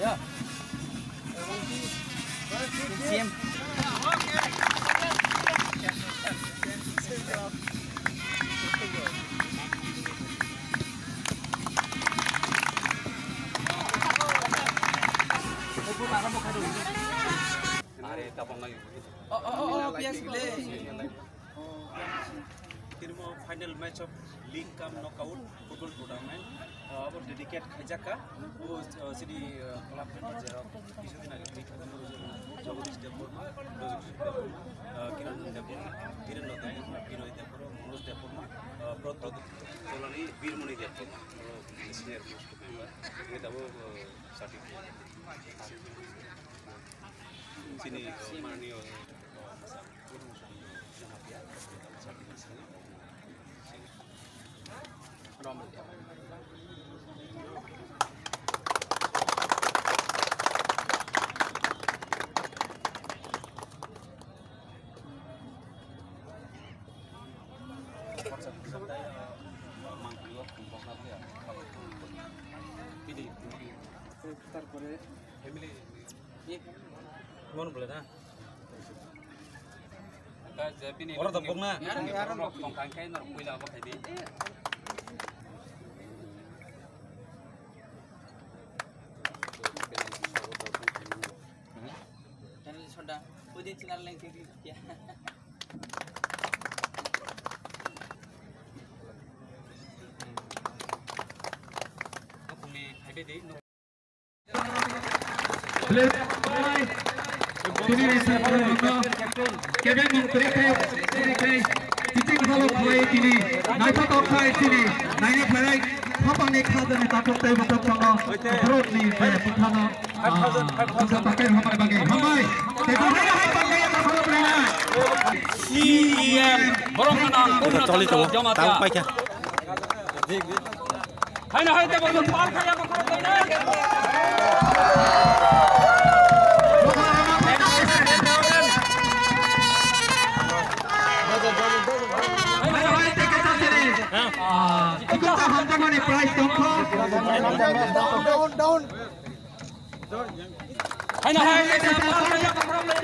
Ya. Siap. Are tapang lagi. Oh, biasa boleh. Kini mau final match of League Cup knockout football tournament. अब dedicate खाइजाका वो city club बजेर किछुदिन अगाडि free खतम जगदीश देवबर्मा किरण देवबर्मा वीरेन्द्र देवबर्मा विनय देवबर्मा मनोज देवबर्मा प्रद्योत चलानी Veermani Debbarma senior most member ये तब certificate सिनी माननीय তারপরে ফ্যামিলি মন বলে না ওরা তো বক না কংকাই না কইলা বাখাই দি Channel Sonda, udah channel lain sih ya. Aku ni ada di. Sini saya pada Kevin Menteri titik kalau play ini naik tak play sini naik play apa ni kader ni tak play betul kalau road ni saya pertama kita pakai hamai bagi hamai kita hamai bagi yang tak play na CEM Borongana Choli to tang pai kya hai na hai te bol pal khaya ko karo na kita hamzah mana price tongko down hai na hai te pal khaya ko karo na